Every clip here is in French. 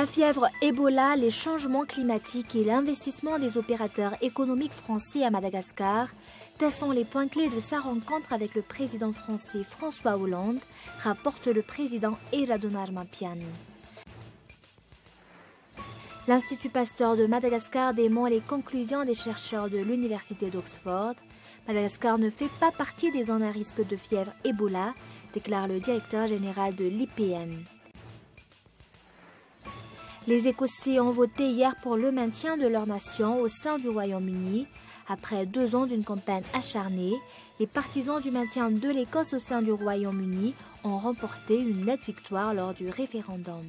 La fièvre Ebola, les changements climatiques et l'investissement des opérateurs économiques français à Madagascar, tels sont les points clés de sa rencontre avec le président français François Hollande, rapporte le président Eradunnar Mampian. L'Institut Pasteur de Madagascar dément les conclusions des chercheurs de l'Université d'Oxford. Madagascar ne fait pas partie des zones à risque de fièvre Ebola, déclare le directeur général de l'IPM. Les Écossais ont voté hier pour le maintien de leur nation au sein du Royaume-Uni. Après 2 ans d'une campagne acharnée, les partisans du maintien de l'Écosse au sein du Royaume-Uni ont remporté une nette victoire lors du référendum.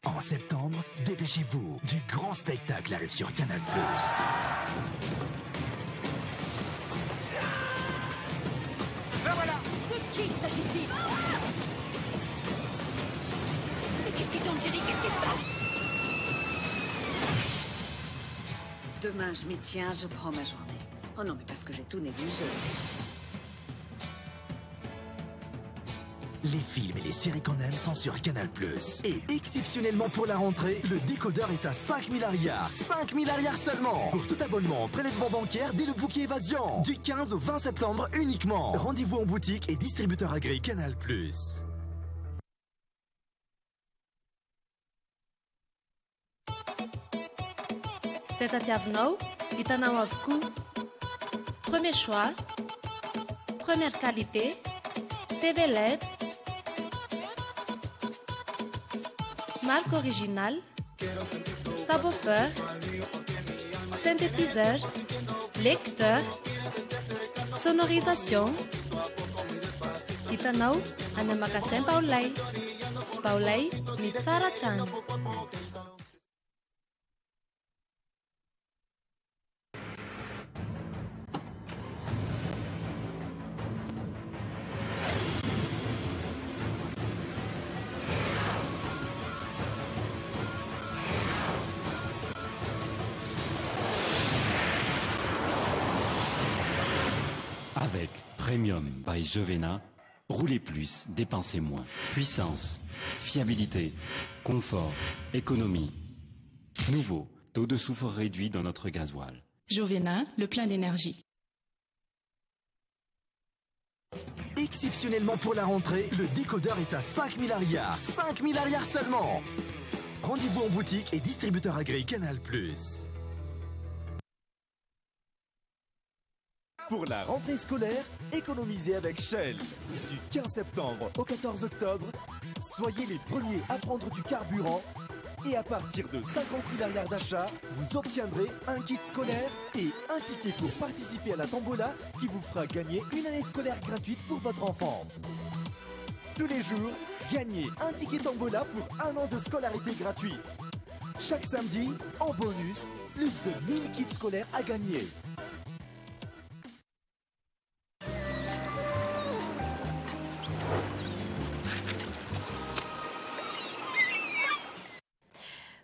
En septembre, dépêchez-vous, du grand spectacle arrive sur Canal+. La voilà! De qui s'agit-il? Mais qu'est-ce qu'ils ont, Jerry? Qu'est-ce qui se passe? Demain, je m'y tiens, je prends ma journée. Oh non, mais parce que j'ai tout négligé. Les films et les séries qu'on aime sont sur Canal+. Et exceptionnellement pour la rentrée, le décodeur est à 5 milliards. 5 milliards seulement. Pour tout abonnement, prélèvement bancaire dès le bouquet Évasion. Du 15 au 20 septembre uniquement. Rendez-vous en boutique et distributeur agréé Canal+. Tentative hitanao avokoa. Premier choix, première qualité, TV LED, marque originale, subwoofer, synthétiseur, lecteur, sonorisation. Hitanao any amin'ny magasin Paolay. Paolay ny tsara hatrany. Avec Premium by Jovena, roulez plus, dépensez moins. Puissance, fiabilité, confort, économie. Nouveau, taux de soufre réduit dans notre gasoil. Jovena, le plein d'énergie. Exceptionnellement pour la rentrée, le décodeur est à 5 milliards. 5 milliards seulement. Rendez-vous en boutique et distributeur agréé Canal+. Pour la rentrée scolaire, économisez avec Shell. Du 15 septembre au 14 octobre, soyez les premiers à prendre du carburant. Et à partir de 50 milliards d'achats, vous obtiendrez un kit scolaire et un ticket pour participer à la tombola qui vous fera gagner une année scolaire gratuite pour votre enfant. Tous les jours, gagnez un ticket tombola pour 1 an de scolarité gratuite. Chaque samedi, en bonus, plus de 1000 kits scolaires à gagner.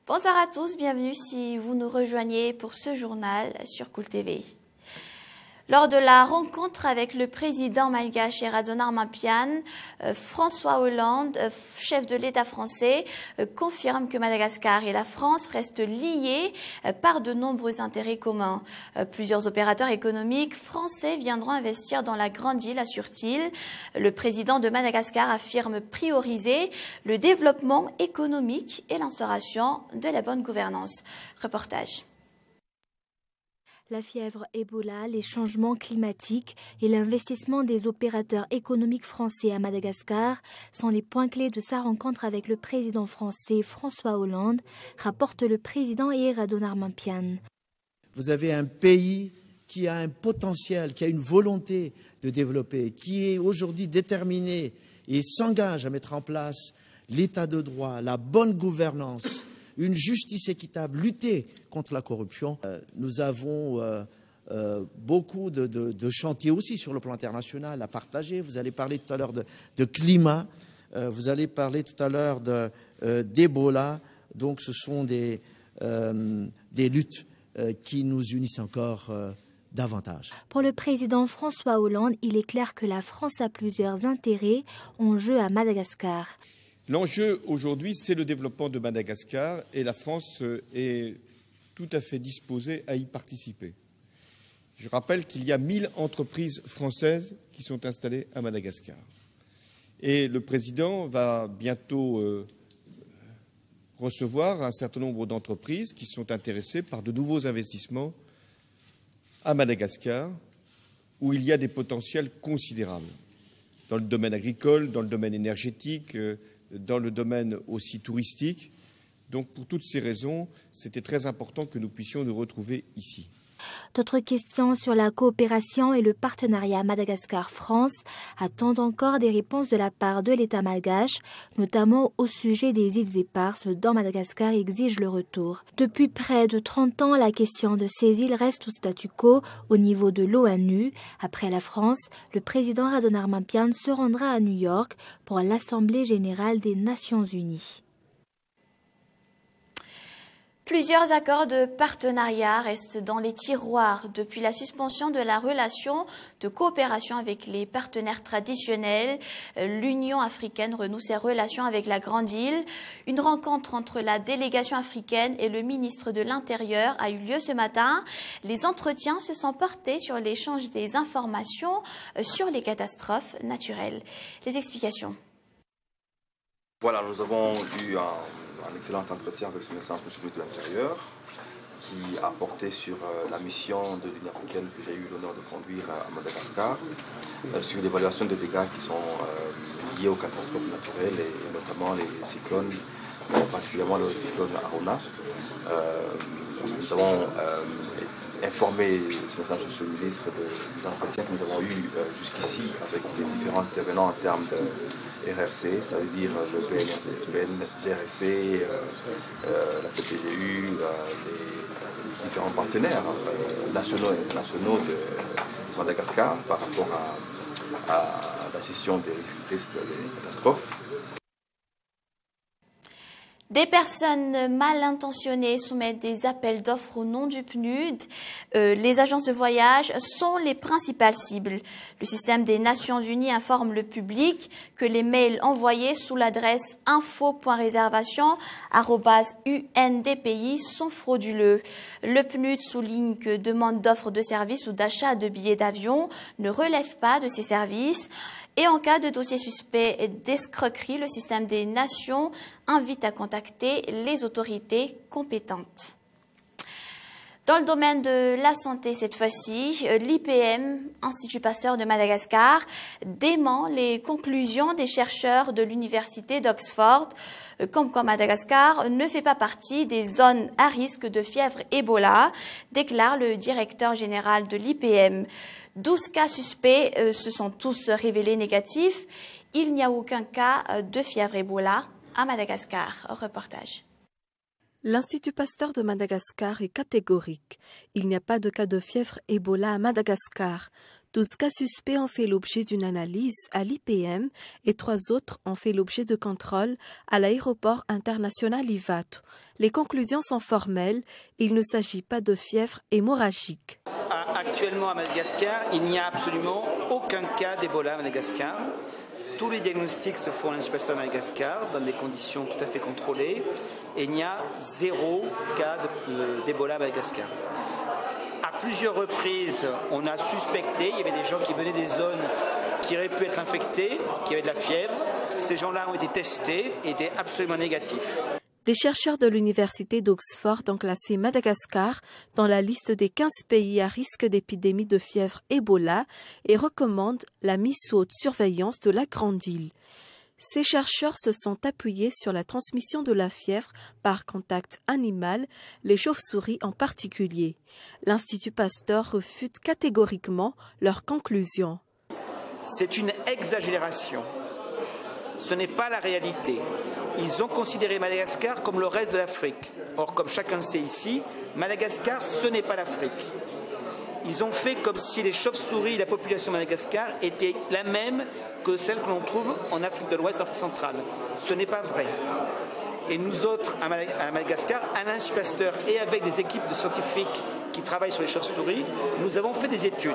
Bonsoir à tous, bienvenue si vous nous rejoignez pour ce journal sur Cool TV. Lors de la rencontre avec le président malgache Eradunnar Mampian, François Hollande, chef de l'État français, confirme que Madagascar et la France restent liés par de nombreux intérêts communs. Plusieurs opérateurs économiques français viendront investir dans la grande île, assure-t-il. Le président de Madagascar affirme prioriser le développement économique et l'instauration de la bonne gouvernance. Reportage. La fièvre Ebola, les changements climatiques et l'investissement des opérateurs économiques français à Madagascar sont les points clés de sa rencontre avec le président français François Hollande, rapporte le président Eradunnar Mampian. Vous avez un pays qui a un potentiel, qui a une volonté de développer, qui est aujourd'hui déterminé et s'engage à mettre en place l'état de droit, la bonne gouvernance, une justice équitable, lutter contre la corruption. Nous avons beaucoup de chantiers aussi sur le plan international à partager. Vous allez parler tout à l'heure de climat, vous allez parler tout à l'heure d'Ebola. Donc ce sont des luttes qui nous unissent encore davantage. Pour le président François Hollande, il est clair que la France a plusieurs intérêts en jeu à Madagascar. L'enjeu aujourd'hui, c'est le développement de Madagascar et la France est tout à fait disposée à y participer. Je rappelle qu'il y a 1000 entreprises françaises qui sont installées à Madagascar. Et le président va bientôt recevoir un certain nombre d'entreprises qui sont intéressées par de nouveaux investissements à Madagascar, où il y a des potentiels considérables, dans le domaine agricole, dans le domaine énergétique, dans le domaine aussi touristique. Donc pour toutes ces raisons, c'était très important que nous puissions nous retrouver ici. D'autres questions sur la coopération et le partenariat Madagascar-France attendent encore des réponses de la part de l'État malgache, notamment au sujet des îles éparses dont Madagascar exige le retour. Depuis près de 30 ans, la question de ces îles reste au statu quo au niveau de l'ONU. Après la France, le président Radon Armampian se rendra à New York pour l'Assemblée générale des Nations unies. Plusieurs accords de partenariat restent dans les tiroirs depuis la suspension de la relation de coopération avec les partenaires traditionnels. L'Union africaine renoue ses relations avec la Grande Île. Une rencontre entre la délégation africaine et le ministre de l'Intérieur a eu lieu ce matin. Les entretiens se sont portés sur l'échange des informations sur les catastrophes naturelles. Les explications. Voilà, nous avons eu un excellent entretien avec son Excellence M. le ministre de l'Intérieur qui a porté sur la mission de l'Union africaine que j'ai eu l'honneur de conduire à Madagascar, sur l'évaluation des dégâts qui sont liés aux catastrophes naturelles et notamment les cyclones, particulièrement le cyclone Aruna. Nous avons informé son Excellence M. le ministre des entretiens que nous avons eus jusqu'ici avec les différents intervenants en termes de RRC, c'est-à-dire le BNGRC, la CPGU, les différents partenaires nationaux et internationaux de Madagascar par rapport à la gestion des risques des catastrophes. Des personnes mal intentionnées soumettent des appels d'offres au nom du PNUD. Les agences de voyage sont les principales cibles. Le système des Nations Unies informe le public que les mails envoyés sous l'adresse info.réservation@UNDPI sont frauduleux. Le PNUD souligne que demande d'offres de services ou d'achat de billets d'avion ne relève pas de ces services. Et en cas de dossier suspect d'escroquerie, le système des Nations invite à contacter les autorités compétentes. Dans le domaine de la santé cette fois-ci, l'IPM, Institut Pasteur de Madagascar, dément les conclusions des chercheurs de l'université d'Oxford, comme quoi Madagascar ne fait pas partie des zones à risque de fièvre Ebola, déclare le directeur général de l'IPM. 12 cas suspects se sont tous révélés négatifs. Il n'y a aucun cas de fièvre Ebola à Madagascar. Reportage. L'Institut Pasteur de Madagascar est catégorique. Il n'y a pas de cas de fièvre Ebola à Madagascar. 12 cas suspects ont fait l'objet d'une analyse à l'IPM et 3 autres ont fait l'objet de contrôle à l'aéroport international Ivato. Les conclusions sont formelles. Il ne s'agit pas de fièvre hémorragique. Actuellement à Madagascar, il n'y a absolument aucun cas d'Ebola à Madagascar. Tous les diagnostics se font à l'Institut Pasteur de Madagascar dans des conditions tout à fait contrôlées et il n'y a 0 cas d'Ebola à Madagascar. À plusieurs reprises, on a suspecté, il y avait des gens qui venaient des zones qui auraient pu être infectés, qui avaient de la fièvre. Ces gens-là ont été testés et étaient absolument négatifs. Des chercheurs de l'université d'Oxford ont classé Madagascar dans la liste des 15 pays à risque d'épidémie de fièvre Ebola et recommandent la mise sous haute surveillance de la Grande Île. Ces chercheurs se sont appuyés sur la transmission de la fièvre par contact animal, les chauves-souris en particulier. L'Institut Pasteur refute catégoriquement leurs conclusions. C'est une exagération. Ce n'est pas la réalité. Ils ont considéré Madagascar comme le reste de l'Afrique. Or, comme chacun sait ici, Madagascar, ce n'est pas l'Afrique. Ils ont fait comme si les chauves-souris et la population de Madagascar étaient la même que celle que l'on trouve en Afrique de l'Ouest, en Afrique centrale. Ce n'est pas vrai. Et nous autres, à Madagascar, à l'Institut Pasteur et avec des équipes de scientifiques qui travaillent sur les chauves-souris, nous avons fait des études.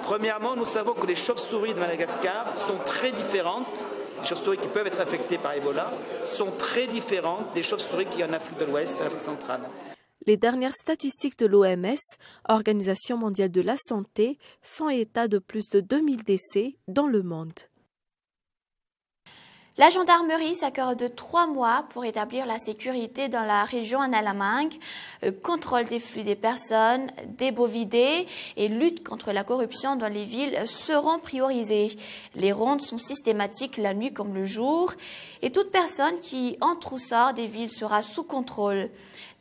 Premièrement, nous savons que les chauves-souris de Madagascar sont très différentes. Les chauves-souris qui peuvent être infectées par Ebola sont très différentes des chauves-souris qui sont en Afrique de l'Ouest et en Afrique centrale. Les dernières statistiques de l'OMS, Organisation mondiale de la santé, font état de plus de 2000 décès dans le monde. La gendarmerie s'accorde 3 mois pour établir la sécurité dans la région Analamang, contrôle des flux des personnes, des bovidés et lutte contre la corruption dans les villes seront priorisées. Les rondes sont systématiques la nuit comme le jour et toute personne qui entre ou sort des villes sera sous contrôle.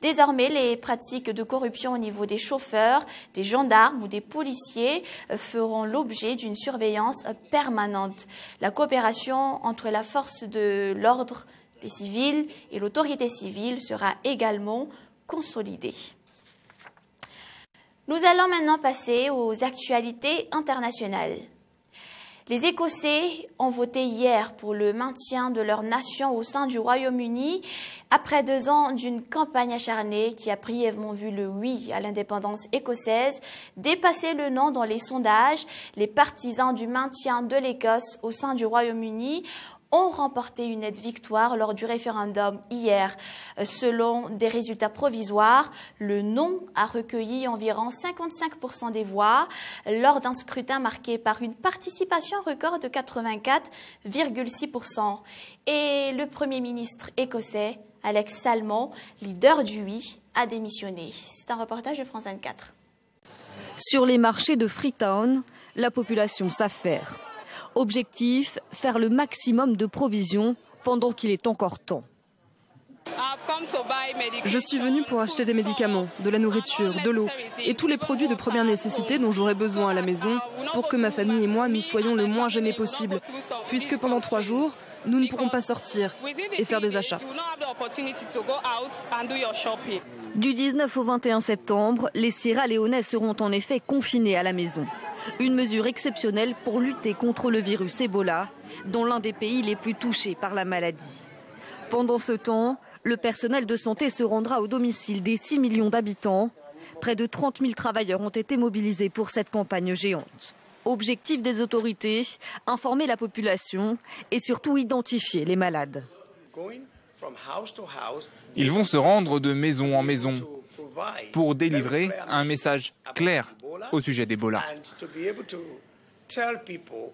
Désormais, les pratiques de corruption au niveau des chauffeurs, des gendarmes ou des policiers feront l'objet d'une surveillance permanente. La coopération entre la force de l'ordre, les civils et l'autorité civile sera également consolidée. Nous allons maintenant passer aux actualités internationales. Les Écossais ont voté hier pour le maintien de leur nation au sein du Royaume-Uni après 2 ans d'une campagne acharnée qui a brièvement vu le oui à l'indépendance écossaise dépasser le non dans les sondages. Les partisans du maintien de l'Écosse au sein du Royaume-Uni ont remporté une nette victoire lors du référendum hier. Selon des résultats provisoires, le non a recueilli environ 55% des voix lors d'un scrutin marqué par une participation record de 84,6%. Et le Premier ministre écossais, Alex Salmond, leader du oui, a démissionné. C'est un reportage de France 24. Sur les marchés de Freetown, la population s'affaire. Objectif, faire le maximum de provisions pendant qu'il est encore temps. Je suis venue pour acheter des médicaments, de la nourriture, de l'eau et tous les produits de première nécessité dont j'aurai besoin à la maison pour que ma famille et moi nous soyons le moins gênés possible, puisque pendant 3 jours, nous ne pourrons pas sortir et faire des achats. Du 19 au 21 septembre, les Sierra-Léonais seront en effet confinés à la maison. Une mesure exceptionnelle pour lutter contre le virus Ebola, dont l'un des pays les plus touchés par la maladie. Pendant ce temps, le personnel de santé se rendra au domicile des 6 millions d'habitants. Près de 30 000 travailleurs ont été mobilisés pour cette campagne géante. Objectif des autorités, informer la population et surtout identifier les malades. Ils vont se rendre de maison en maison pour délivrer un message clair au sujet d'Ebola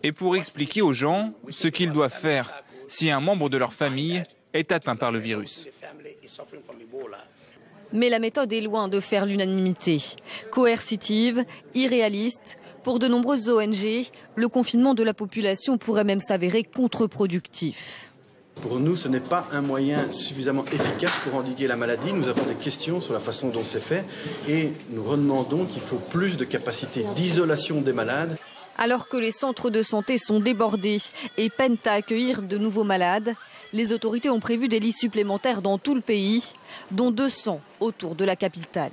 et pour expliquer aux gens ce qu'ils doivent faire si un membre de leur famille est atteint par le virus. Mais la méthode est loin de faire l'unanimité. Coercitive, irréaliste, pour de nombreuses ONG, le confinement de la population pourrait même s'avérer contre-productif. Pour nous, ce n'est pas un moyen suffisamment efficace pour endiguer la maladie. Nous avons des questions sur la façon dont c'est fait et nous redemandons qu'il faut plus de capacité d'isolation des malades. Alors que les centres de santé sont débordés et peinent à accueillir de nouveaux malades, les autorités ont prévu des lits supplémentaires dans tout le pays, dont 200 autour de la capitale.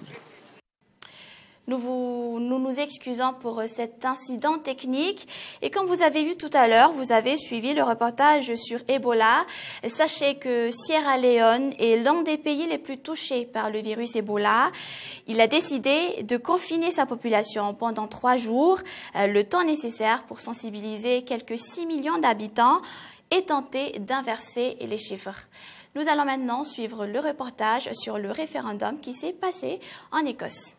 Nous nous excusons pour cet incident technique. Et comme vous avez vu tout à l'heure, vous avez suivi le reportage sur Ebola. Sachez que Sierra Leone est l'un des pays les plus touchés par le virus Ebola. Il a décidé de confiner sa population pendant 3 jours, le temps nécessaire pour sensibiliser quelques 6 millions d'habitants et tenter d'inverser les chiffres. Nous allons maintenant suivre le reportage sur le référendum qui s'est passé en Écosse.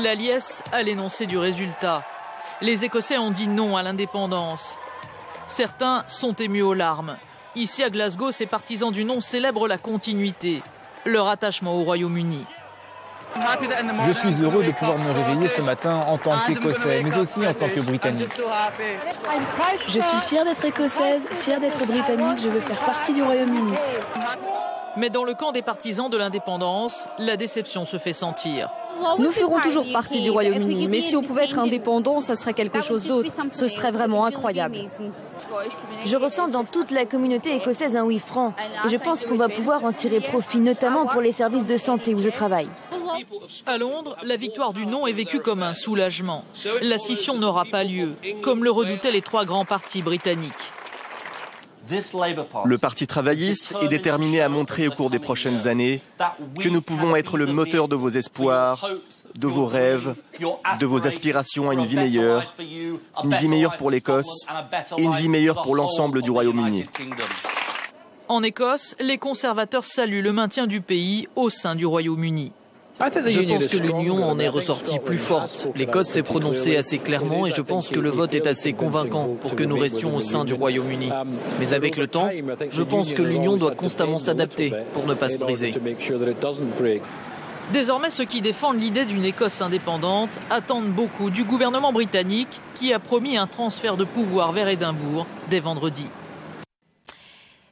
La liesse à l'énoncé du résultat. Les Écossais ont dit non à l'indépendance. Certains sont émus aux larmes. Ici à Glasgow, ces partisans du non célèbrent la continuité, leur attachement au Royaume-Uni. Je suis heureux de pouvoir me réveiller ce matin en tant qu'Écossais, mais aussi en tant que Britannique. Je suis fière d'être écossaise, fière d'être britannique, je veux faire partie du Royaume-Uni. Mais dans le camp des partisans de l'indépendance, la déception se fait sentir. Nous ferons toujours partie du Royaume-Uni, mais si on pouvait être indépendant, ça serait quelque chose d'autre. Ce serait vraiment incroyable. Je ressens dans toute la communauté écossaise un oui franc. Et je pense qu'on va pouvoir en tirer profit, notamment pour les services de santé où je travaille. À Londres, la victoire du non est vécue comme un soulagement. La scission n'aura pas lieu, comme le redoutaient les 3 grands partis britanniques. Le Parti travailliste est déterminé à montrer au cours des prochaines années que nous pouvons être le moteur de vos espoirs, de vos rêves, de vos aspirations à une vie meilleure pour l'Écosse et une vie meilleure pour l'ensemble du Royaume-Uni. En Écosse, les conservateurs saluent le maintien du pays au sein du Royaume-Uni. Je pense que l'Union en est ressortie plus forte. L'Écosse s'est prononcée assez clairement et je pense que le vote est assez convaincant pour que nous restions au sein du Royaume-Uni. Mais avec le temps, je pense que l'Union doit constamment s'adapter pour ne pas se briser. Désormais, ceux qui défendent l'idée d'une Écosse indépendante attendent beaucoup du gouvernement britannique qui a promis un transfert de pouvoir vers Édimbourg dès vendredi.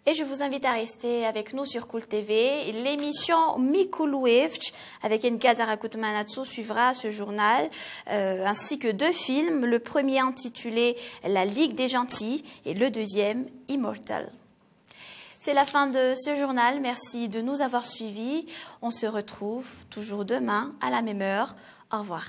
Et je vous invite à rester avec nous sur Cool TV. L'émission Mikuluevch avec Enka Zarakutmanatsu suivra ce journal, ainsi que 2 films. Le premier intitulé La Ligue des Gentils et le deuxième Immortal. C'est la fin de ce journal. Merci de nous avoir suivis. On se retrouve toujours demain à la même heure. Au revoir.